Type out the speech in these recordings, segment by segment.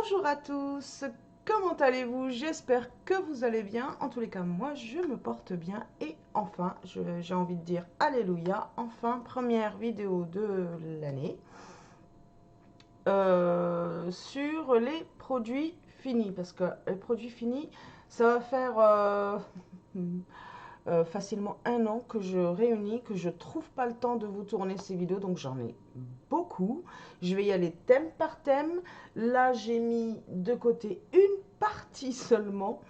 Bonjour à tous, comment allez-vous? J'espère que vous allez bien. En tous les cas, moi je me porte bien et enfin, j'ai envie de dire Alléluia, enfin, première vidéo de l'année sur les produits finis. Parce que les produits finis, ça va faire facilement un an que je réunis, que je trouve pas le temps de vous tourner ces vidéos, donc j'en ai beaucoup. Je vais y aller thème par thème. Là, j'ai mis de côté une partie seulement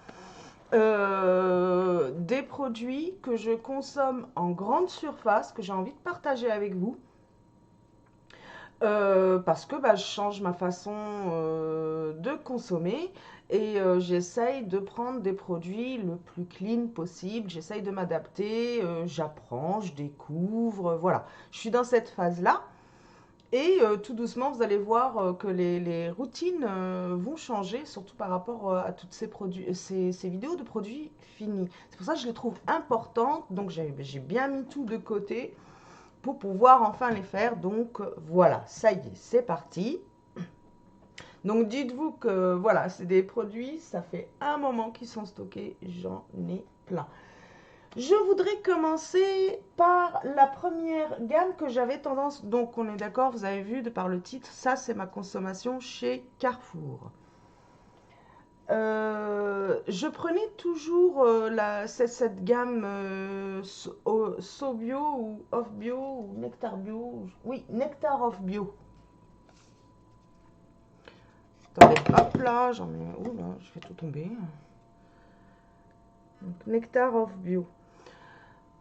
des produits que je consomme en grande surface, que j'ai envie de partager avec vous. Parce que je change ma façon de consommer et j'essaye de prendre des produits le plus clean possible. J'essaye de m'adapter, j'apprends, je découvre, voilà. Je suis dans cette phase-là et tout doucement, vous allez voir que les routines vont changer, surtout par rapport à toutes ces produits, ces vidéos de produits finis. C'est pour ça que je les trouve importantes, donc j'ai bien mis tout de côté pour pouvoir enfin les faire. Donc voilà, ça y est, c'est parti. Donc dites-vous que voilà, c'est des produits, ça fait un moment qu'ils sont stockés, j'en ai plein. Je voudrais commencer par la première gamme que j'avais tendance, donc on est d'accord, vous avez vu de par le titre, ça c'est ma consommation chez Carrefour. Je prenais toujours cette gamme So Bio ou Off Bio ou Nectar Bio. Oui, Nectar Off Bio. Attendez, hop là, j'en mets. Ouh là, je fais tout tomber. Donc, Nectar Off Bio.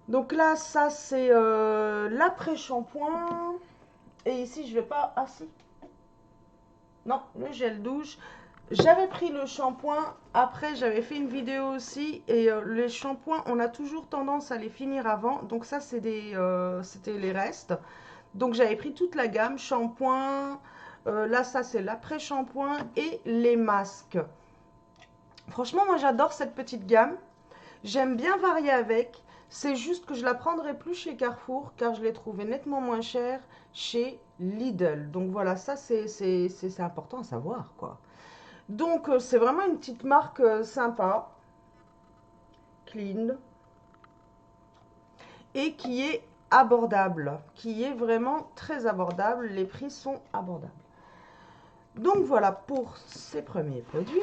Donc là, ça c'est l'après-shampoing. Et ici, je vais pas. Ah si. Non, le gel douche. J'avais pris le shampoing, après j'avais fait une vidéo aussi, et les shampoings, on a toujours tendance à les finir avant, donc ça c'était les restes. Donc j'avais pris toute la gamme, shampoing, là ça c'est l'après-shampoing et les masques. Franchement, moi j'adore cette petite gamme, j'aime bien varier avec, c'est juste que je la prendrai plus chez Carrefour, car je l'ai trouvée nettement moins chère chez Lidl. Donc voilà, ça c'est important à savoir, quoi. Donc, c'est vraiment une petite marque sympa, clean, et qui est abordable, qui est vraiment très abordable. Les prix sont abordables. Donc, voilà pour ces premiers produits.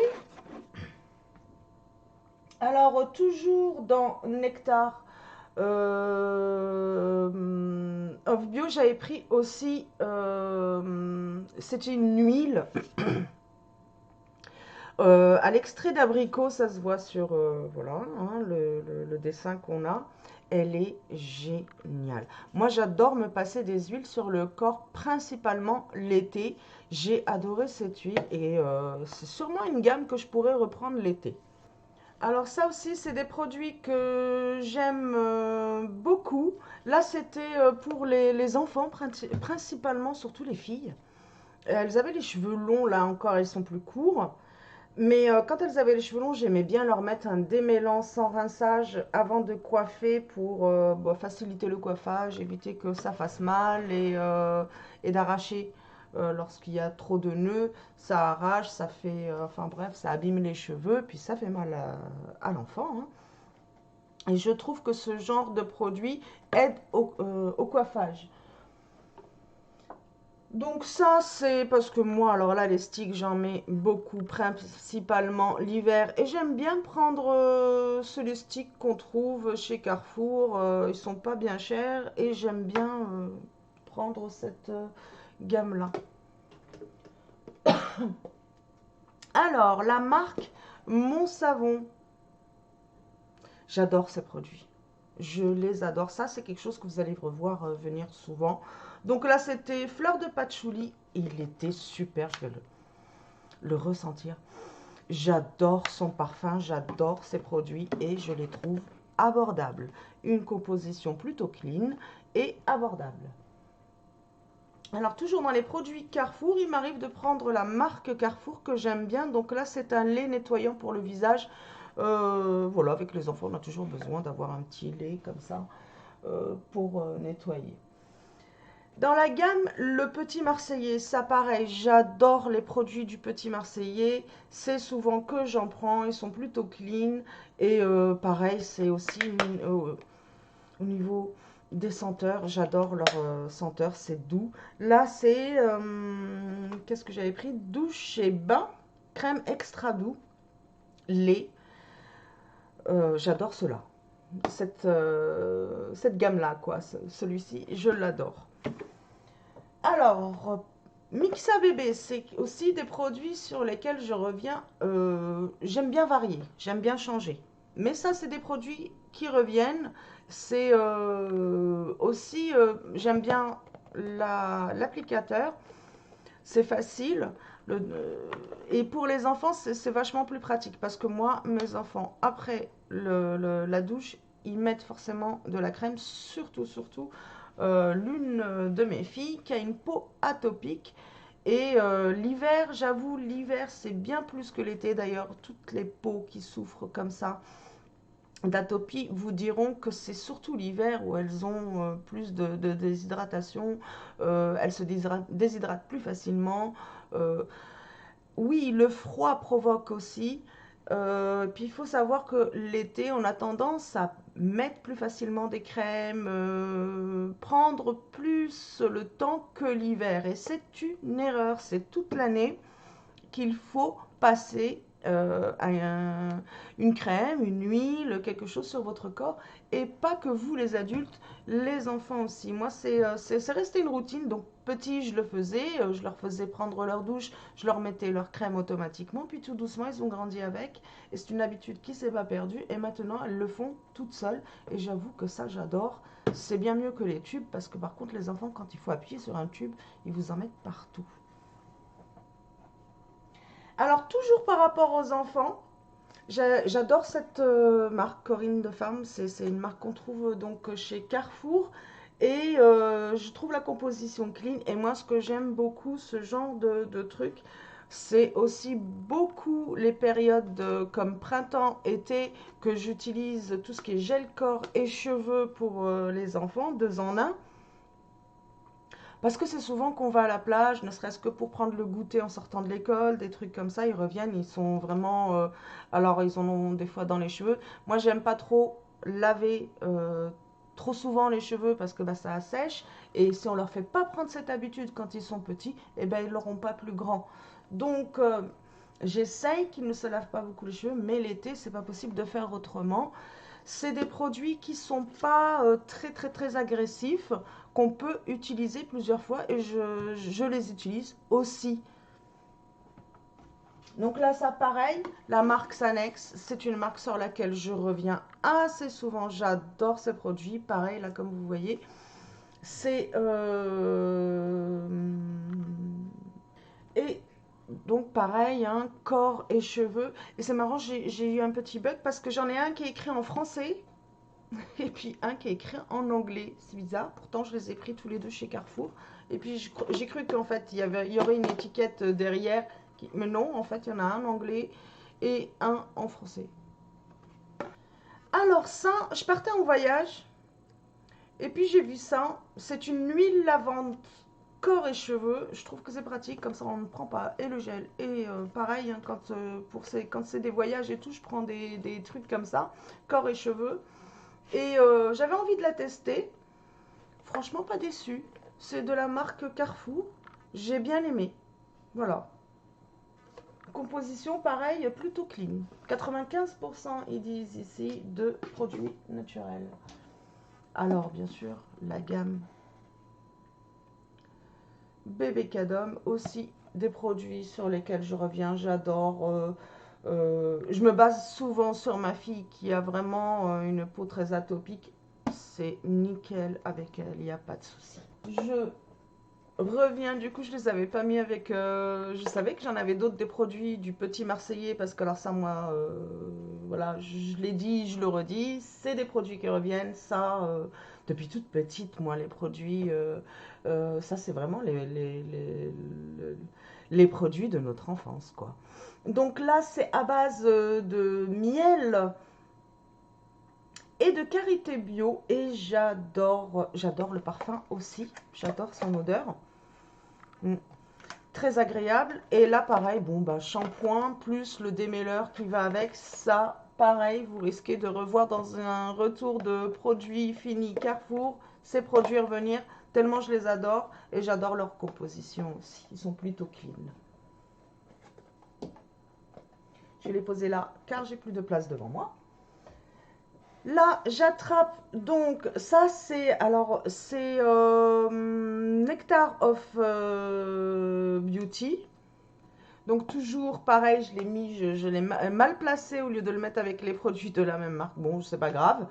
Alors, toujours dans Nectar of Bio, j'avais pris aussi, c'était une huile à l'extrait d'abricot, ça se voit sur voilà, hein, le dessin qu'on a. Elle est géniale. Moi, j'adore me passer des huiles sur le corps, principalement l'été. J'ai adoré cette huile et c'est sûrement une gamme que je pourrais reprendre l'été. Alors ça aussi, c'est des produits que j'aime beaucoup. Là, c'était pour les enfants, principalement, surtout les filles. Elles avaient les cheveux longs, là encore, elles sont plus courts. Mais quand elles avaient les cheveux longs, j'aimais bien leur mettre un démêlant sans rinçage avant de coiffer pour faciliter le coiffage, éviter que ça fasse mal et d'arracher lorsqu'il y a trop de nœuds. Ça arrache, ça fait, enfin bref, ça abîme les cheveux, puis ça fait mal à l'enfant, hein. Et je trouve que ce genre de produit aide au coiffage. Donc ça, c'est parce que moi, alors là, les sticks, j'en mets beaucoup, principalement l'hiver. Et j'aime bien prendre les sticks qu'on trouve chez Carrefour. Ils sont pas bien chers et j'aime bien prendre cette gamme-là. Alors, la marque Mon Savon. J'adore ces produits. Je les adore. Ça, c'est quelque chose que vous allez revoir venir souvent. Donc là, c'était fleur de patchouli. Il était super, je vais le ressentir. J'adore son parfum, j'adore ses produits et je les trouve abordables. Une composition plutôt clean et abordable. Alors toujours dans les produits Carrefour, il m'arrive de prendre la marque Carrefour que j'aime bien. Donc là, c'est un lait nettoyant pour le visage. Voilà, avec les enfants, on a toujours besoin d'avoir un petit lait comme ça pour nettoyer. Dans la gamme, le Petit Marseillais, ça pareil, j'adore les produits du Petit Marseillais. C'est souvent que j'en prends, ils sont plutôt clean. Et pareil, c'est aussi au niveau des senteurs, j'adore leur senteur, c'est doux. Là, c'est, qu'est-ce que j'avais pris? Douche et bain, crème extra doux, lait. J'adore cela. Cette gamme-là, quoi. Celui-ci, je l'adore. Alors, Mixa Bébé, c'est aussi des produits sur lesquels je reviens. J'aime bien varier, j'aime bien changer. Mais ça, c'est des produits qui reviennent. C'est aussi, j'aime bien l'applicateur. C'est facile. Et pour les enfants, c'est vachement plus pratique. Parce que moi, mes enfants, après la douche, ils mettent forcément de la crème. Surtout, l'une de mes filles qui a une peau atopique. Et l'hiver, j'avoue, l'hiver, c'est bien plus que l'été. D'ailleurs, toutes les peaux qui souffrent comme ça d'atopie vous diront que c'est surtout l'hiver où elles ont plus de déshydratation, elles se déshydratent plus facilement. Euh, oui, le froid provoque aussi. Puis il faut savoir que l'été, on a tendance à mettre plus facilement des crèmes, prendre plus le temps que l'hiver. Et c'est une erreur, c'est toute l'année qu'il faut passer une crème, une huile, quelque chose sur votre corps. Et pas que vous, les adultes, les enfants aussi. Moi, c'est resté une routine. Donc, petit, je le faisais. Je leur faisais prendre leur douche. Je leur mettais leur crème automatiquement. Puis tout doucement, ils ont grandi avec. Et c'est une habitude qui ne s'est pas perdue. Et maintenant, elles le font toutes seules. Et j'avoue que ça, j'adore. C'est bien mieux que les tubes. Parce que par contre, les enfants, quand il faut appuyer sur un tube, ils vous en mettent partout. Alors, toujours par rapport aux enfants, j'adore cette marque Corinne de Femme. C'est une marque qu'on trouve donc chez Carrefour. Et je trouve la composition clean. Et moi, ce que j'aime beaucoup, ce genre de truc, c'est aussi beaucoup les périodes comme printemps, été, que j'utilise tout ce qui est gel corps et cheveux pour les enfants, deux en un. Parce que c'est souvent qu'on va à la plage, ne serait-ce que pour prendre le goûter en sortant de l'école, des trucs comme ça, ils reviennent, ils sont vraiment... alors, ils en ont des fois dans les cheveux. Moi, j'aime pas trop laver trop souvent les cheveux parce que bah, ça assèche. Et si on leur fait pas prendre cette habitude quand ils sont petits, eh ben, ils l'auront pas plus grand. Donc, j'essaye qu'ils ne se lavent pas beaucoup les cheveux, mais l'été, c'est pas possible de faire autrement. C'est des produits qui sont pas très agressifs, qu'on peut utiliser plusieurs fois et je les utilise aussi. Donc là, ça pareil, la marque Sanex, c'est une marque sur laquelle je reviens assez souvent. J'adore ces produits. Pareil, là, comme vous voyez, c'est... et donc pareil, hein, corps et cheveux. Et c'est marrant, j'ai eu un petit bug parce que j'en ai un qui est écrit en français et puis un qui est écrit en anglais. C'est bizarre, pourtant je les ai pris tous les deux chez Carrefour. Et puis j'ai cru qu'en fait il y aurait une étiquette derrière. Mais non, en fait il y en a un en anglais et un en français. Alors ça, je partais en voyage et puis j'ai vu ça. C'est une huile lavande corps et cheveux. Je trouve que c'est pratique, comme ça on ne prend pas et le gel. Et pareil, hein, quand c'est des voyages et tout, je prends des trucs comme ça, corps et cheveux. Et j'avais envie de la tester. Franchement, pas déçu. C'est de la marque Carrefour. J'ai bien aimé. Voilà. Composition, pareil, plutôt clean. 95%, ils disent ici, de produits naturels. Alors, bien sûr, la gamme Bébé Cadom, aussi des produits sur lesquels je reviens. J'adore. Je me base souvent sur ma fille qui a vraiment une peau très atopique. C'est nickel avec elle, il n'y a pas de souci. Je reviens, du coup, je les avais pas mis avec. Je savais que j'en avais d'autres des produits du Petit Marseillais parce que, alors, ça, moi, voilà, je l'ai dit, je le redis, c'est des produits qui reviennent. Ça, depuis toute petite, moi, les produits, ça, c'est vraiment les produits de notre enfance, quoi. Donc là, c'est à base de miel et de karité bio. Et j'adore le parfum aussi. J'adore son odeur. Très agréable. Et là, pareil, bon, bah, shampoing plus le démêleur qui va avec. Ça, pareil, vous risquez de revoir dans un retour de produits finis Carrefour ces produits revenir. Tellement je les adore. Et j'adore leur composition aussi. Ils sont plutôt clean. Je vais les poser là car j'ai plus de place devant moi. Là, j'attrape donc, ça c'est, alors c'est Nectar of Beauty. Donc toujours pareil, je l'ai mis, je l'ai mal placé au lieu de le mettre avec les produits de la même marque. Bon, c'est pas grave.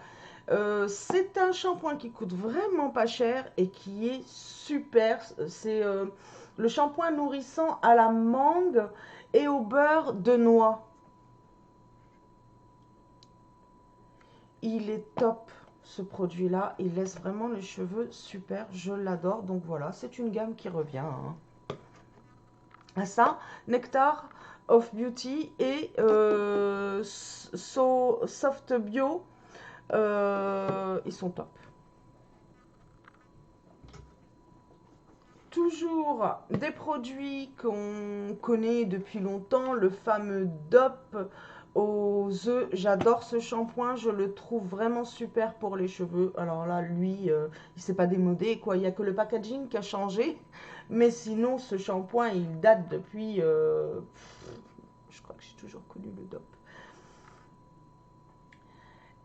C'est un shampoing qui coûte vraiment pas cher et qui est super. C'est le shampoing nourrissant à la mangue et au beurre de noix. Il est top ce produit-là. Il laisse vraiment les cheveux super. Je l'adore. Donc voilà, c'est une gamme qui revient. À ça, Nectar of Beauty et Soft Bio. Ils sont top. Toujours des produits qu'on connaît depuis longtemps. Le fameux DOP aux œufs. J'adore ce shampoing, je le trouve vraiment super pour les cheveux. Alors là, lui, il s'est pas démodé, quoi. Il n'y a que le packaging qui a changé. Mais sinon, ce shampoing, il date depuis... je crois que j'ai toujours connu le DOP.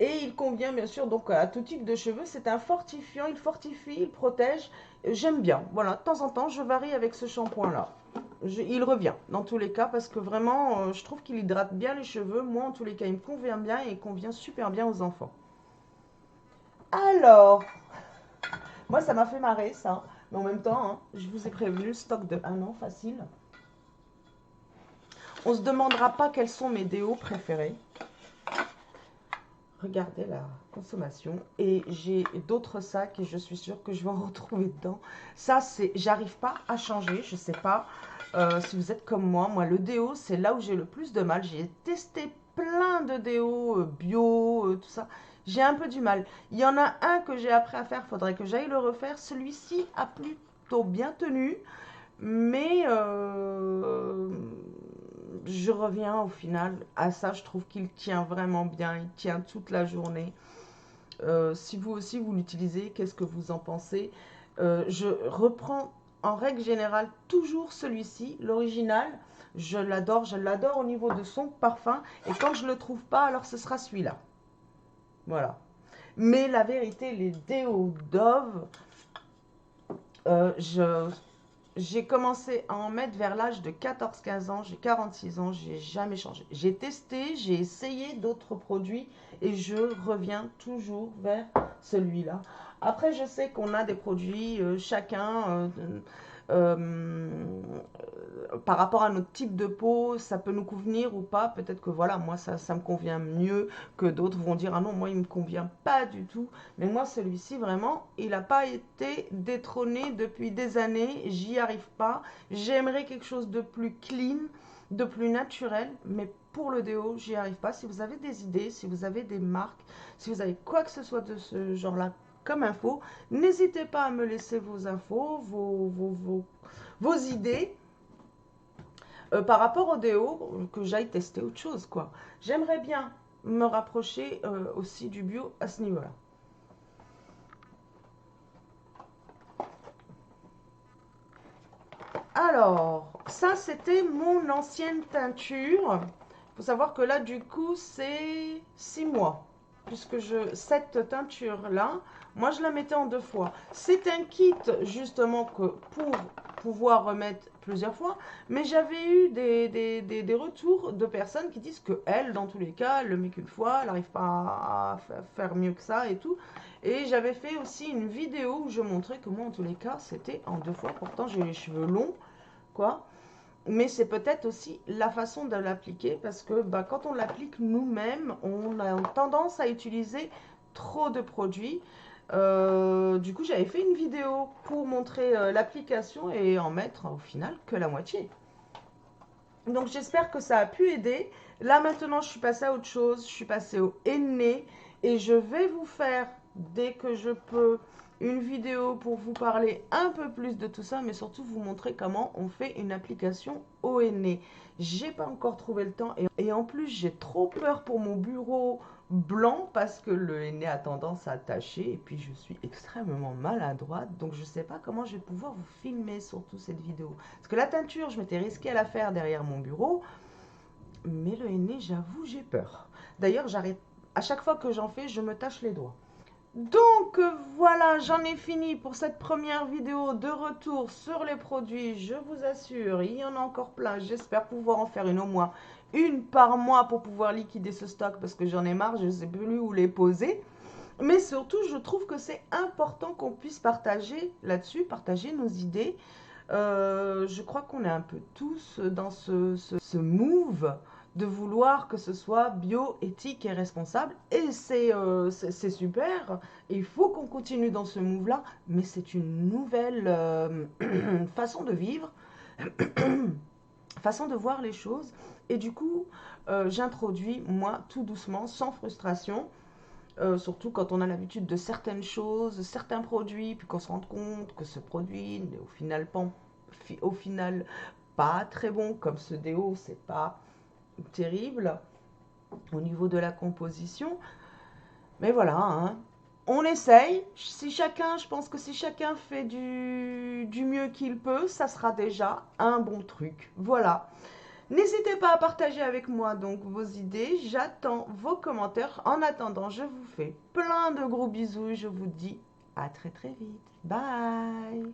Et il convient bien sûr donc à tout type de cheveux. C'est un fortifiant, il fortifie, il protège. J'aime bien. Voilà, de temps en temps, je varie avec ce shampoing-là. Il revient dans tous les cas parce que vraiment, je trouve qu'il hydrate bien les cheveux. Moi, en tous les cas, il me convient bien et il convient super bien aux enfants. Alors, moi, ça m'a fait marrer ça. Mais en même temps, hein, je vous ai prévenu, stock de 1 an facile. On ne se demandera pas quels sont mes déos préférés. Regardez la consommation. Et j'ai d'autres sacs et je suis sûre que je vais en retrouver dedans. Ça, c'est, j'arrive pas à changer. Je sais pas si vous êtes comme moi. Moi, le déo, c'est là où j'ai le plus de mal. J'ai testé plein de déos bio, tout ça. J'ai un peu du mal. Il y en a un que j'ai appris à faire. Faudrait que j'aille le refaire. Celui-ci a plutôt bien tenu. Mais je reviens au final à ça. Je trouve qu'il tient vraiment bien. Il tient toute la journée. Si vous aussi vous l'utilisez, qu'est-ce que vous en pensez? Je reprends en règle générale toujours celui-ci, l'original. Je l'adore au niveau de son parfum. Et quand je ne le trouve pas, alors ce sera celui-là. Voilà. Mais la vérité, les déos Dove, j'ai commencé à en mettre vers l'âge de 14-15 ans. J'ai 46 ans, j'ai jamais changé. J'ai testé, j'ai essayé d'autres produits et je reviens toujours vers celui-là. Après, je sais qu'on a des produits, chacun, par rapport à notre type de peau, ça peut nous convenir ou pas. Peut-être que voilà, moi, ça me convient mieux que d'autres vont dire, ah non, moi, il ne me convient pas du tout. Mais moi, celui-ci, vraiment, il n'a pas été détrôné depuis des années. J'y arrive pas. J'aimerais quelque chose de plus clean, de plus naturel. Mais pour le déo, j'y arrive pas. Si vous avez des idées, si vous avez des marques, si vous avez quoi que ce soit de ce genre-là comme info, n'hésitez pas à me laisser vos infos, vos idées. Par rapport au déo, que j'aille tester autre chose, quoi. J'aimerais bien me rapprocher aussi du bio à ce niveau-là. Alors, ça, c'était mon ancienne teinture. Il faut savoir que là, du coup, c'est 6 mois. Puisque cette teinture-là, moi, je la mettais en 2 fois. C'est un kit, justement, que pour pouvoir remettre plusieurs fois. Mais j'avais eu des retours de personnes qui disent que elle, dans tous les cas, elle le met qu'une fois. Elle n'arrive pas à faire mieux que ça et tout. Et j'avais fait aussi une vidéo où je montrais que moi, en tous les cas, c'était en 2 fois. Pourtant, j'ai les cheveux longs, quoi. Mais c'est peut-être aussi la façon de l'appliquer parce que bah, quand on l'applique nous-mêmes, on a tendance à utiliser trop de produits. Du coup, j'avais fait une vidéo pour montrer l'application et en mettre au final que la moitié. Donc j'espère que ça a pu aider. Là maintenant, je suis passée à autre chose. Je suis passée au henné Et je vais vous faire, dès que je peux, une vidéo pour vous parler un peu plus de tout ça, mais surtout vous montrer comment on fait une application au nez. J'ai pas encore trouvé le temps et en plus j'ai trop peur pour mon bureau blanc parce que le henné a tendance à tacher et puis je suis extrêmement maladroite, donc je sais pas comment je vais pouvoir vous filmer surtout cette vidéo. Parce que la teinture, je m'étais risquée à la faire derrière mon bureau, mais le henné, j'avoue, j'ai peur. D'ailleurs, j'arrête, à chaque fois que j'en fais, je me tache les doigts. Donc voilà, j'en ai fini pour cette première vidéo de retour sur les produits. Je vous assure, il y en a encore plein. J'espère pouvoir en faire une au moins une par mois pour pouvoir liquider ce stock parce que j'en ai marre, je ne sais plus où les poser. Mais surtout, je trouve que c'est important qu'on puisse partager là-dessus, partager nos idées. Je crois qu'on est un peu tous dans ce move de vouloir que ce soit bio, éthique et responsable. Et c'est super. Il faut qu'on continue dans ce move-là. Mais c'est une nouvelle façon de vivre, façon de voir les choses. Et du coup, j'introduis, moi, tout doucement, sans frustration. Surtout quand on a l'habitude de certaines choses, certains produits, puis qu'on se rend compte que ce produit n'est au final pas très bon, comme ce déo, c'est pas terrible au niveau de la composition. Mais voilà, hein, on essaye. Si chacun, je pense que si chacun fait du mieux qu'il peut, ça sera déjà un bon truc. Voilà. N'hésitez pas à partager avec moi donc vos idées. J'attends vos commentaires. En attendant, je vous fais plein de gros bisous. Je vous dis à très très vite. Bye.